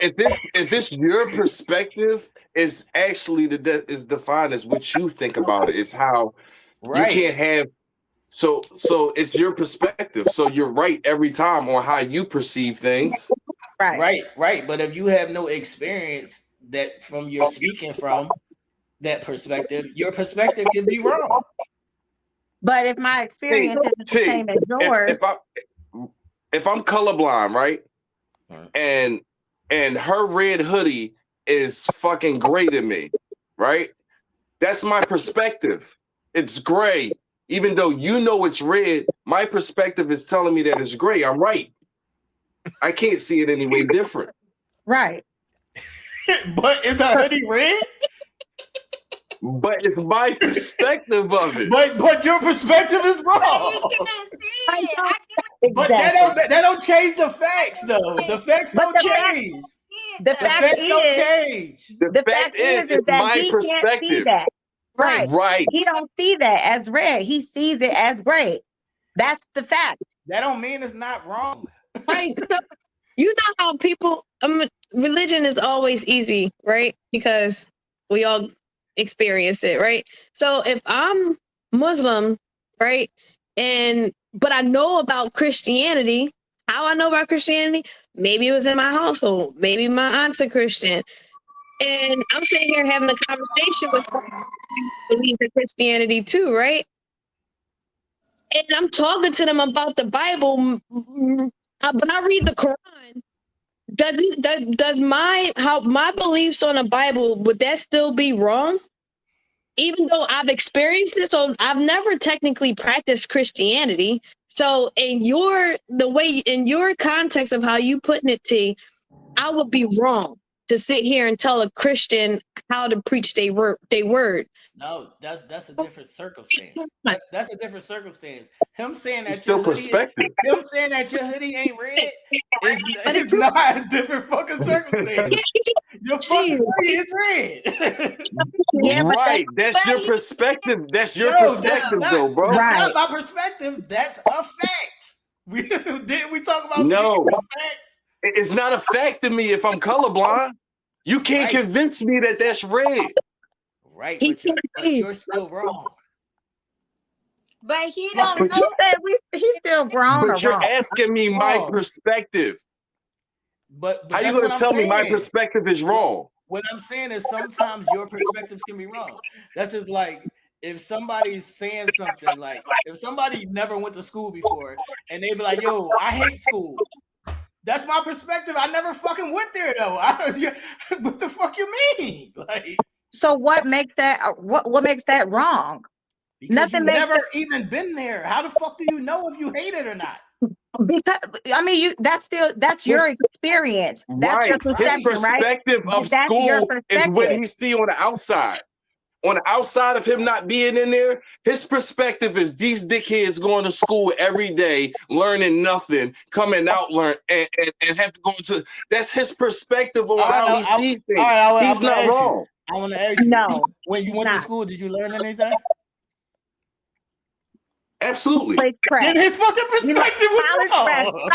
if it's your perspective, is actually is defined as what you think about it. It's how you Right. can't have so it's your perspective. So you're right every time on how you perceive things. Right. But if you have no experience that from your speaking from that perspective, your perspective can be wrong. But if my See, experience isn't the see, same as yours, if I'm colorblind, right? And her red hoodie is fucking gray to me, right? That's my perspective. It's gray. Even though you know it's red, my perspective is telling me that it's gray. I'm right. I can't see it any way different. right? But is her hoodie red? But it's my perspective of it. But your perspective is wrong. You cannot see it. But that don't change the facts though. The facts don't change. The fact is it's that my he perspective. can't see that. Right. He don't see that as red. He sees it as gray. That's the fact. That don't mean it's not wrong. Right. So, you know how people religion is always easy, right? Because we all experience it, right? So if I'm Muslim, right, but I know about Christianity, how I know about Christianity, maybe it was in my household, maybe my aunt's a Christian, and I'm sitting here having a conversation with someone who believes in Christianity too, right? And I'm talking to them about the Bible. When I read the Quran, does my beliefs on the Bible, would that still be wrong? Even though I've experienced this, so I've never technically practiced Christianity. So in your context of how you putting it, T, I would be wrong to sit here and tell a Christian how to preach their word. No, that's a different circumstance. That's a different circumstance. Him saying that still perspective. Him saying that your hoodie ain't red is not a different fucking circumstance. Your fucking hoodie is red. Right. That's your perspective. That's your perspective, though, bro. That's not my perspective. That's a fact. Didn't we talk about facts? It's not a fact to me if I'm colorblind. You can't convince me that that's red. Right, but you're still wrong. But he don't know. He's still grown. But you're asking me my perspective. But how you gonna tell me my perspective is wrong? What I'm saying is sometimes your perspectives can be wrong. That's just like if somebody's saying something, like if somebody never went to school before and they be like, yo, I hate school. That's my perspective. I never fucking went there though. What the fuck you mean? Like, so what makes that what makes that wrong? Because nothing. You've never even been there. How the fuck do you know if you hate it or not? Because I mean, that's your experience. That's right. Your perception, his perspective right? of school is what he see on the outside. On the outside of him not being in there, his perspective is these dickheads going to school every day, learning nothing, coming out and have to go to. That's his perspective on how he sees things. He's not wrong. I want to ask you. No. When you went to school, did you learn anything? Absolutely. Then his fucking perspective was wrong.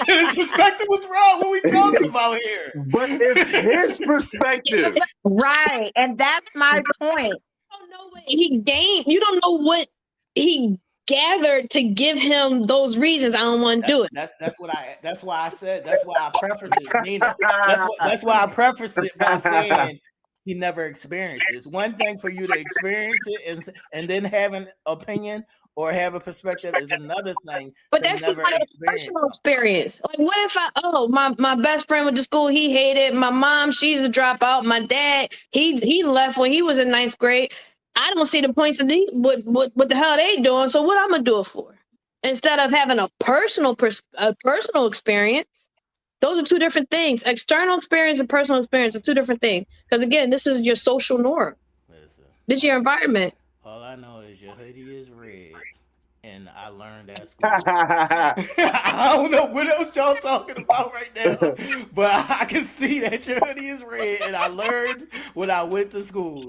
His perspective was wrong. What are we talking about here? But it's his perspective. Right. And that's my point. You don't know what he gained. You don't know what he gathered to give him those reasons. I don't want to do it. That's why I said, that's why I preface it, Nina. That's why I preface it by saying he never experienced it. It's one thing for you to experience it and then have an opinion or have a perspective is another thing. But that's not a personal experience. Like, what if my best friend went to school, he hated. My mom, she's a dropout. My dad, he left when he was in 9th grade. I don't see the points of what the hell they doing. So what I'm gonna do it for? Instead of having a personal experience. Those are two different things. External experience and personal experience are two different things. Because again, this is your social norm. Listen, this is your environment. All I know is your hoodie is red, and I learned at school. I don't know what else y'all talking about right now, but I can see that your hoodie is red, and I learned when I went to school.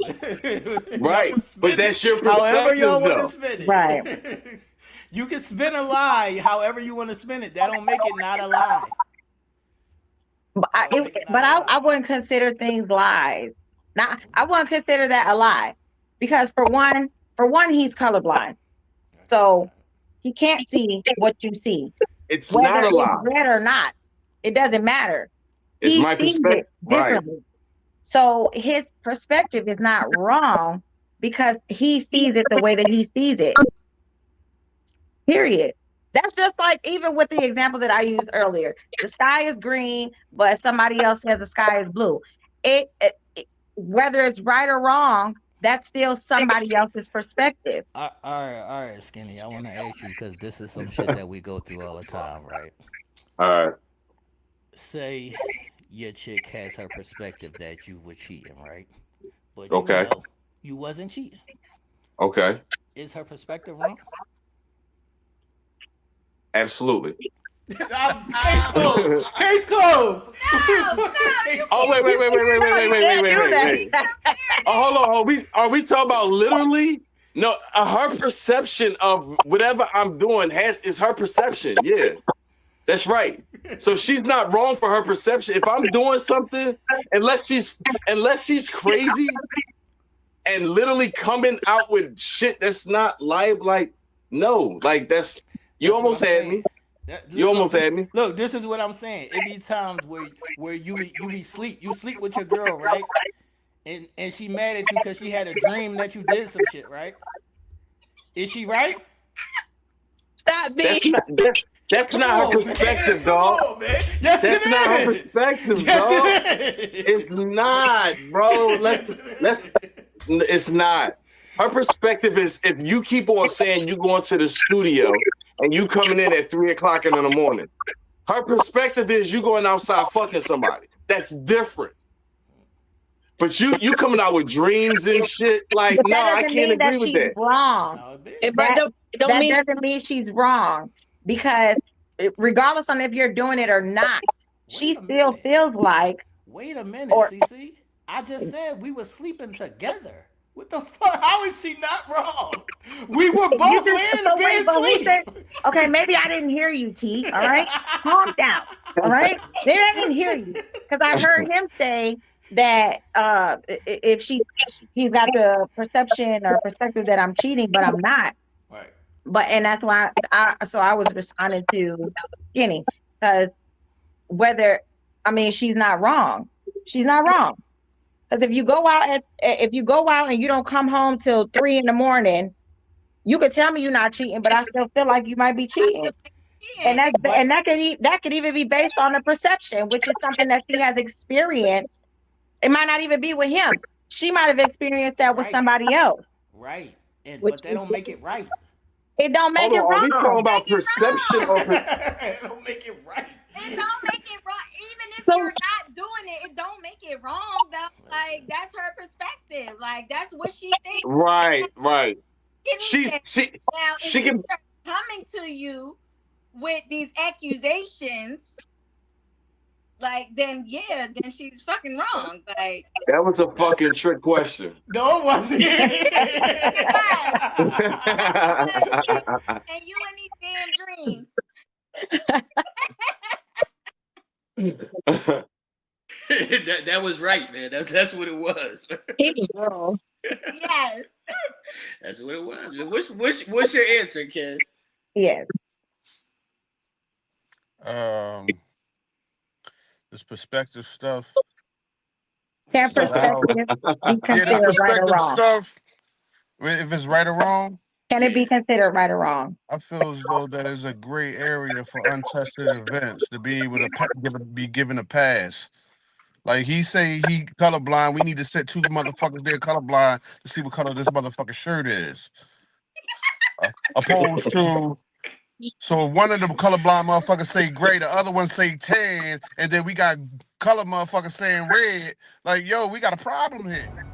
Right, but that's your perspective. However y'all want to spin it. Right. You can spin a lie however you want to spin it. That don't make it not a lie. But I wouldn't consider things lies. Now, I wouldn't consider that a lie because for one, he's colorblind, so he can't see what you see, It's whether not a it's lie. red or not. It doesn't matter. It's He my sees perspective. it differently. So his perspective is not wrong because he sees it the way that he sees it. Period. That's just like even with the example that I used earlier. The sky is green, but somebody else says the sky is blue. Whether it's right or wrong, that's still somebody else's perspective. All right, Skinny. I want to ask you because this is some shit that we go through all the time, right? All right. Say your chick has her perspective that you were cheating, right? But you Okay. know you wasn't cheating. Okay. Is her perspective wrong? Absolutely. Case closed. Case closed. Oh wait. Oh, hold on. Are we talking about literally? No, her perception of whatever I'm doing is her perception. Yeah, that's right. So she's not wrong for her perception. If I'm doing something, unless she's crazy and literally coming out with shit that's not live, like no, like that's you almost had me. You almost had me. Look, this is what I'm saying. It be times where you sleep with your girl, right? And she mad at you because she had a dream that you did some shit, right? Is she right? Stop being. That's not her perspective, dog. Come on, man. Yes, that's not her perspective, dog. It's not, bro. It's not. Her perspective is if you keep on saying you going to the studio and you coming in at 3 o'clock in the morning. Her perspective is you going outside fucking somebody. That's different. But you coming out with dreams and shit, like, no, I can't agree with that. Wrong. That doesn't mean she's wrong because regardless on if you're doing it or not, she still feels like. Wait a minute, CC. I just said we were sleeping together. What the fuck? How is she not wrong? We were both laying in the bed sleep. Okay, maybe I didn't hear you, T. All right, calm down. All right, maybe I didn't hear you because I heard him say that if he's got the perception or perspective that I'm cheating, but I'm not. Right. And that's why I was responding to Skinny because she's not wrong. She's not wrong. Because if you go out and you don't come home till 3 a.m, you could tell me you're not cheating, but I still feel like you might be cheating. And that could even be based on a perception, which is something that she has experienced. It might not even be with him. She might have experienced that with somebody else. Right. But that don't make it right. It don't make it wrong. Are we talking about perception or it don't make it right? It don't make it wrong. Even if you're not doing it, it don't make it wrong though. Like that's her perspective. Like that's what she thinks. Right. She can coming to you with these accusations. Like then she's fucking wrong. Like that was a fucking trick question. No, it wasn't. And you in these damn dreams. that was right, man. That's what it was. Yes. That's what it was. What's your answer, Ken? Yes. This perspective stuff. Can perspective be considered right or wrong? Stuff, if it's right or wrong. Can it be considered right or wrong? I feel as though that is a gray area for untested events to be able to be given a pass. Like he say he colorblind, we need to set 2 motherfuckers there colorblind to see what color this motherfucking shirt is. Opposed to, so if one of them colorblind motherfuckers say gray, the other one say tan, and then we got color motherfuckers saying red. Like, yo, we got a problem here.